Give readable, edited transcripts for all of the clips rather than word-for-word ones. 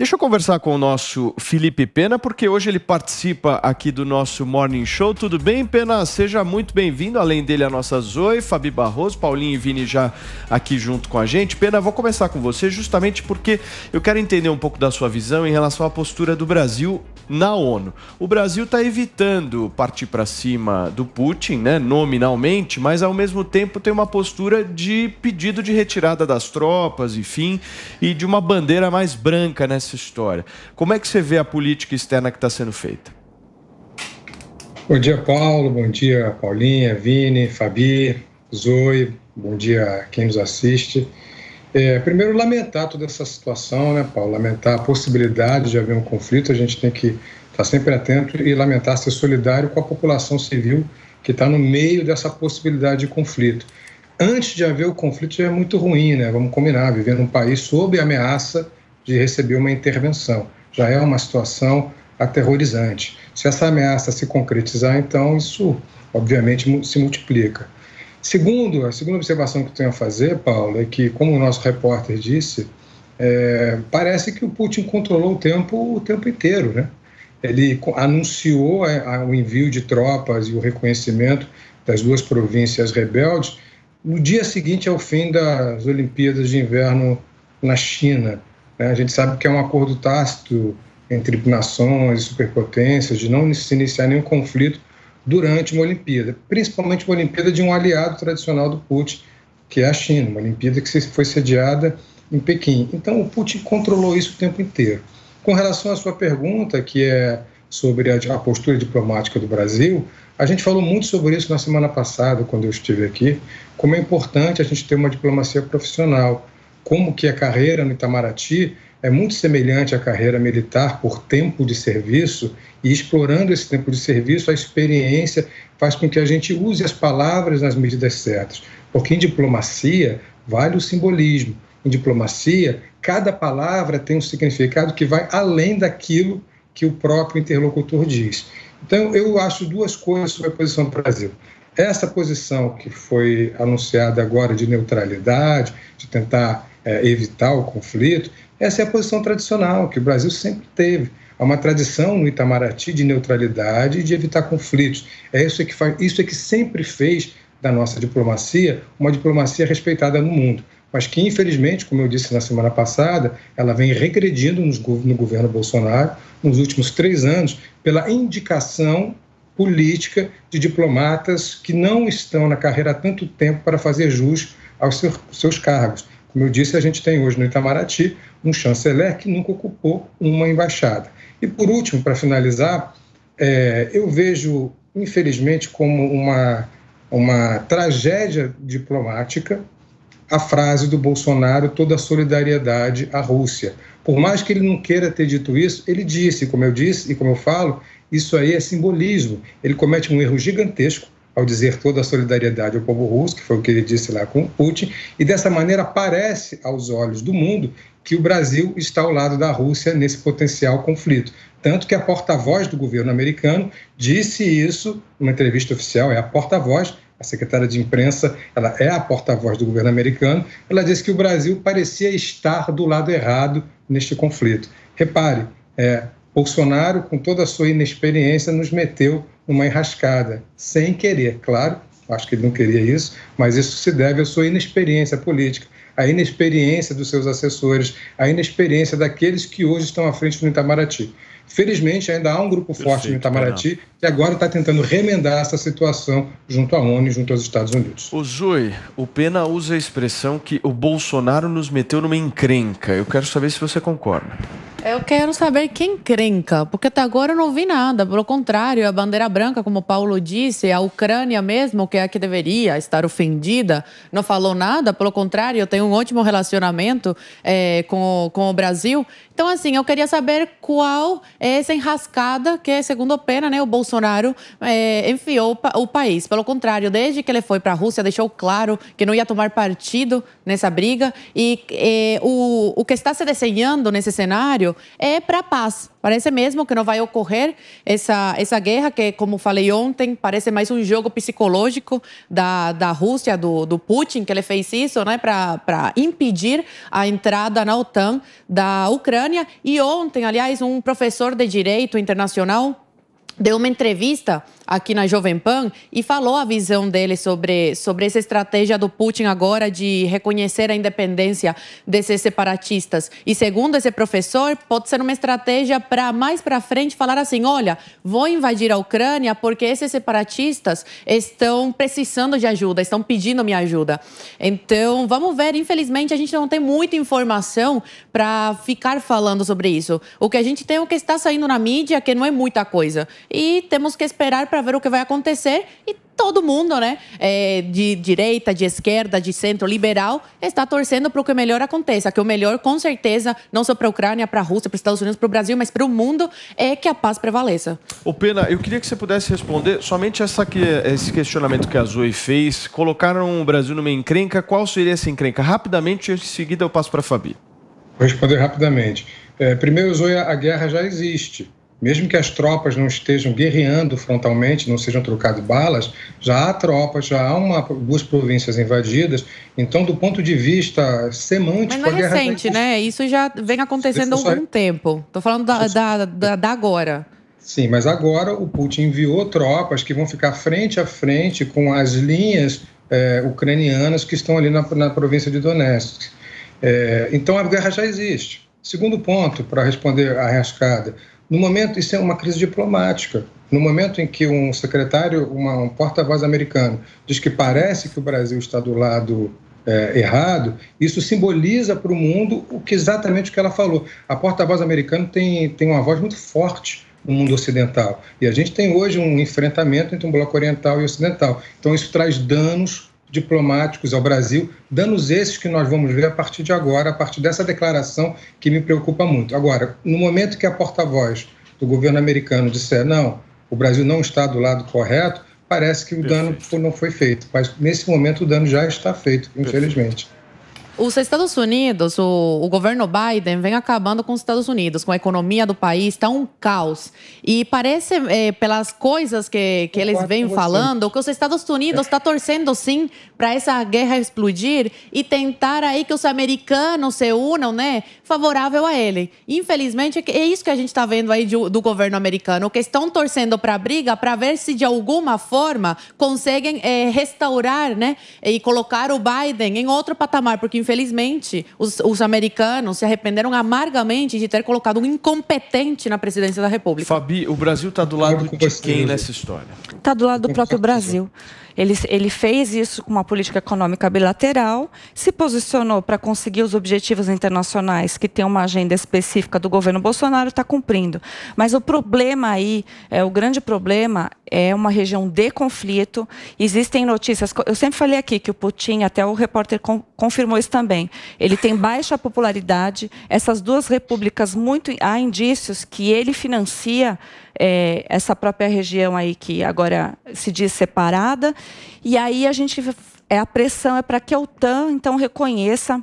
Deixa eu conversar com o nosso Felipe Pena, porque hoje ele participa aqui do nosso Morning Show. Tudo bem, Pena? Seja muito bem-vindo. Além dele, a nossa Zoe, Fabi Barroso, Paulinho e Vini já aqui junto com a gente. Pena, vou começar com você justamente porque eu quero entender um pouco da sua visão em relação à postura do Brasil na ONU. O Brasil está evitando partir para cima do Putin, né, nominalmente, mas ao mesmo tempo tem uma postura de pedido de retirada das tropas, enfim, e de uma bandeira mais branca nessa história. Como é que você vê a política externa que está sendo feita? Bom dia, Paulo. Bom dia, Paulinha, Vini, Fabi, Zoe. Bom dia a quem nos assiste. Primeiro, lamentar toda essa situação, né, Paulo? Lamentar a possibilidade de haver um conflito. A gente tem que estar sempre atento e lamentar, ser solidário com a população civil que está no meio dessa possibilidade de conflito. Antes de haver o conflito já é muito ruim, né? Vamos combinar, viver num país sob ameaça de receber uma intervenção. Já é uma situação aterrorizante. Se essa ameaça se concretizar, então isso, obviamente, se multiplica. A segunda observação que eu tenho a fazer, Paulo, é que, como o nosso repórter disse, parece que o Putin controlou o tempo inteiro, né? Ele anunciou o envio de tropas e o reconhecimento das duas províncias rebeldes no dia seguinte ao fim das Olimpíadas de Inverno na China. A gente sabe que é um acordo tácito entre nações e superpotências de não se iniciar nenhum conflito durante uma Olimpíada, principalmente uma Olimpíada de um aliado tradicional do Putin, que é a China, uma Olimpíada que foi sediada em Pequim. Então, o Putin controlou isso o tempo inteiro. Com relação à sua pergunta, que é sobre a postura diplomática do Brasil, a gente falou muito sobre isso na semana passada, quando eu estive aqui, como é importante a gente ter uma diplomacia profissional, como que a carreira no Itamaraty é muito semelhante à carreira militar por tempo de serviço, e explorando esse tempo de serviço, a experiência faz com que a gente use as palavras nas medidas certas, porque em diplomacia vale o simbolismo. Em diplomacia, cada palavra tem um significado que vai além daquilo que o próprio interlocutor diz. Então, eu acho duas coisas sobre a posição do Brasil. Essa posição que foi anunciada agora de neutralidade, de tentar evitar o conflito, essa é a posição tradicional que o Brasil sempre teve. Há uma tradição no Itamaraty de neutralidade e de evitar conflitos. Isso é que sempre fez da nossa diplomacia uma diplomacia respeitada no mundo, mas que, infelizmente, como eu disse na semana passada, ela vem regredindo no governo Bolsonaro nos últimos 3 anos pela indicação política de diplomatas que não estão na carreira há tanto tempo para fazer jus aos seus cargos. Como eu disse, a gente tem hoje no Itamaraty um chanceler que nunca ocupou uma embaixada. E, por último, para finalizar, eu vejo, infelizmente, como uma tragédia diplomática a frase do Bolsonaro, toda a solidariedade à Rússia. Por mais que ele não queira ter dito isso, ele disse, como eu disse e como eu falo, isso aí é simbolismo. Ele comete um erro gigantesco ao dizer toda a solidariedade ao povo russo, que foi o que ele disse lá com o Putin, e dessa maneira parece aos olhos do mundo que o Brasil está ao lado da Rússia nesse potencial conflito. Tanto que a porta-voz do governo americano disse isso numa entrevista oficial, é a porta-voz, a secretária de imprensa, ela é a porta-voz do governo americano, ela disse que o Brasil parecia estar do lado errado neste conflito. Repare, Bolsonaro, com toda a sua inexperiência, nos meteu numa enrascada, sem querer, claro, acho que ele não queria isso, mas isso se deve à sua inexperiência política, à inexperiência dos seus assessores, à inexperiência daqueles que hoje estão à frente do Itamaraty. Felizmente, ainda há um grupo forte no Itamaraty que agora está tentando remendar essa situação junto à ONU e junto aos Estados Unidos. O Zoe, o Pena usa a expressão que o Bolsonaro nos meteu numa encrenca. Eu quero saber se você concorda. Eu quero saber quem encrenca, porque até agora eu não vi nada. Pelo contrário, a bandeira branca, como o Paulo disse, a Ucrânia mesmo, que é a que deveria estar ofendida, não falou nada. Pelo contrário, eu tenho um ótimo relacionamento com o Brasil. Então, assim, eu queria saber qual é essa enrascada que, segundo o Pena, né, o Bolsonaro enfiou o país. Pelo contrário, desde que ele foi para a Rússia, deixou claro que não ia tomar partido nessa briga. E o que está se desenhando nesse cenário contrário, é para a paz. Parece mesmo que não vai ocorrer essa guerra que, como falei ontem, parece mais um jogo psicológico da Rússia, do Putin, que ele fez isso, né, para impedir a entrada na OTAN da Ucrânia. E ontem, aliás, um professor de Direito Internacional deu uma entrevista aqui na Jovem Pan e falou a visão dele sobre essa estratégia do Putin agora de reconhecer a independência desses separatistas. E segundo esse professor, pode ser uma estratégia para mais para frente falar assim, olha, vou invadir a Ucrânia porque esses separatistas estão precisando de ajuda, estão pedindo minha ajuda. Então, vamos ver, infelizmente a gente não tem muita informação para ficar falando sobre isso. O que a gente tem é o que está saindo na mídia, que não é muita coisa. E temos que esperar para ver o que vai acontecer e todo mundo, né, de direita, de esquerda, de centro, liberal, está torcendo para o que melhor aconteça, que o melhor, com certeza, não só para a Ucrânia, para a Rússia, para os Estados Unidos, para o Brasil, mas para o mundo, é que a paz prevaleça. Ô Pena, eu queria que você pudesse responder somente esse questionamento que a Zoe fez. Colocaram o Brasil numa encrenca, qual seria essa encrenca? Rapidamente, e em seguida eu passo para a Fabi. Vou responder rapidamente. Primeiro, Zoe, a guerra já existe. Mesmo que as tropas não estejam guerreando frontalmente, não sejam trocadas balas, já há tropas, já há duas províncias invadidas. Então, do ponto de vista semântico, mas não é recente, né? Isso já vem acontecendo há algum tempo. Estou falando da agora. Sim, mas agora o Putin enviou tropas que vão ficar frente a frente com as linhas ucranianas que estão ali na província de Donetsk. Então, a guerra já existe. Segundo ponto, para responder a arriscada, no momento, isso é uma crise diplomática. No momento em que um secretário, um porta-voz americano, diz que parece que o Brasil está do lado errado, isso simboliza para o mundo exatamente o que ela falou. A porta-voz americana tem uma voz muito forte no mundo ocidental. E a gente tem hoje um enfrentamento entre um bloco oriental e ocidental. Então, isso traz danos diplomáticos ao Brasil, danos esses que nós vamos ver a partir de agora, a partir dessa declaração que me preocupa muito. Agora, no momento que a porta-voz do governo americano disser não, o Brasil não está do lado correto, parece que o dano não foi feito. Mas, nesse momento, o dano já está feito, infelizmente. Os Estados Unidos, o governo Biden vem acabando com os Estados Unidos, com a economia do país, está um caos. E parece, pelas coisas que eles vêm falando, que os Estados Unidos está torcendo, sim, para essa guerra explodir e tentar aí que os americanos se unam, né, favorável a ele. Infelizmente, é isso que a gente está vendo aí do governo americano, que estão torcendo para a briga, para ver se de alguma forma conseguem restaurar, né, e colocar o Biden em outro patamar, porque infelizmente, os americanos se arrependeram amargamente de ter colocado um incompetente na presidência da República. Fabi, o Brasil está do lado de quem nessa história? Está do lado do próprio Brasil. Ele fez isso com uma política econômica bilateral, se posicionou para conseguir os objetivos internacionais que tem uma agenda específica do governo Bolsonaro, está cumprindo. Mas o problema aí, o grande problema é uma região de conflito. Existem notícias, eu sempre falei aqui que o Putin, até o repórter confirmou isso também, ele tem baixa popularidade, essas duas repúblicas, há indícios que ele financia essa própria região aí que agora se diz separada, e aí a pressão é para que a OTAN então reconheça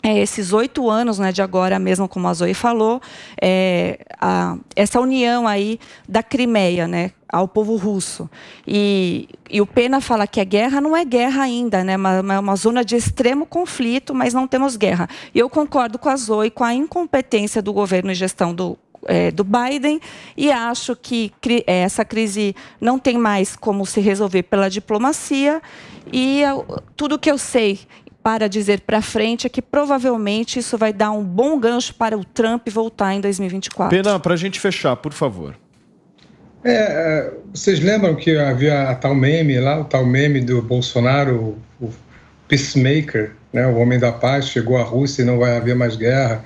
esses 8 anos, né, de agora mesmo, como a Zoe falou, essa união aí da Crimeia, né, ao povo russo. E o Pena fala que a guerra não é guerra ainda, né, é uma zona de extremo conflito, mas não temos guerra. E eu concordo com a Zoe, com a incompetência do governo e gestão do Biden, e acho que essa crise não tem mais como se resolver pela diplomacia, e tudo que eu sei para dizer para frente é que provavelmente isso vai dar um bom gancho para o Trump voltar em 2024. Pena, para a gente fechar, por favor. Vocês lembram que havia o tal meme do Bolsonaro, o peacemaker, né, o homem da paz, chegou à Rússia e não vai haver mais guerra.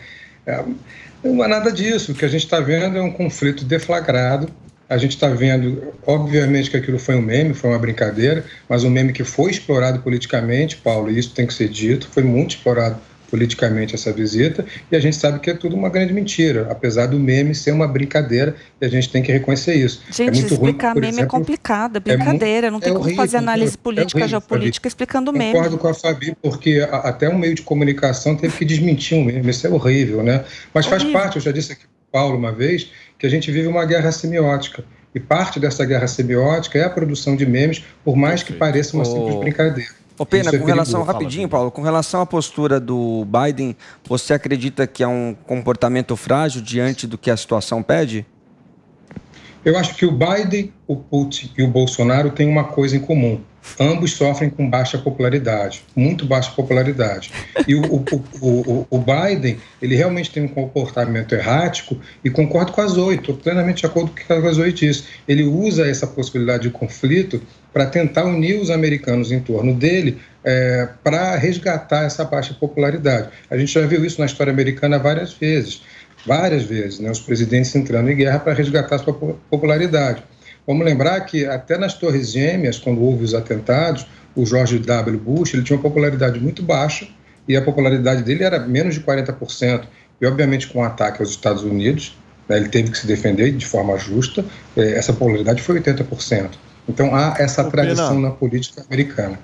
Não é nada disso. O que a gente está vendo é um conflito deflagrado. A gente está vendo, obviamente, que aquilo foi um meme, foi uma brincadeira, mas um meme que foi explorado politicamente, Paulo, e isso tem que ser dito, foi muito explorado politicamente essa visita, e a gente sabe que é tudo uma grande mentira, apesar do meme ser uma brincadeira, e a gente tem que reconhecer isso. Gente, muito explicar ruim, meme exemplo, é complicado, é brincadeira, não tem como horrível, fazer análise política, horrível, geopolítica explicando meme. Concordo com a Fabi, porque até um meio de comunicação teve que desmentir um meme, isso é horrível, né? Mas faz parte, eu já disse aqui para o Paulo uma vez, que a gente vive uma guerra semiótica, e parte dessa guerra semiótica é a produção de memes, por mais que pareça uma simples brincadeira. Ô Pena, com relação, rapidinho, Paulo, com relação à postura do Biden, você acredita que é um comportamento frágil diante do que a situação pede? Eu acho que o Biden, o Putin e o Bolsonaro têm uma coisa em comum. Ambos sofrem com baixa popularidade, muito baixa popularidade. E o Biden, ele realmente tem um comportamento errático, e concordo com a Zoe, estou plenamente de acordo com o que a Zoe disse. Ele usa essa possibilidade de conflito para tentar unir os americanos em torno dele, para resgatar essa baixa popularidade. A gente já viu isso na história americana várias vezes, né? Os presidentes entrando em guerra para resgatar sua popularidade. Vamos lembrar que até nas Torres Gêmeas, quando houve os atentados, o George W. Bush ele tinha uma popularidade muito baixa, e a popularidade dele era menos de 40%. E, obviamente, com o ataque aos Estados Unidos, né, ele teve que se defender de forma justa, essa popularidade foi 80%. Então, há essa tradição na política americana.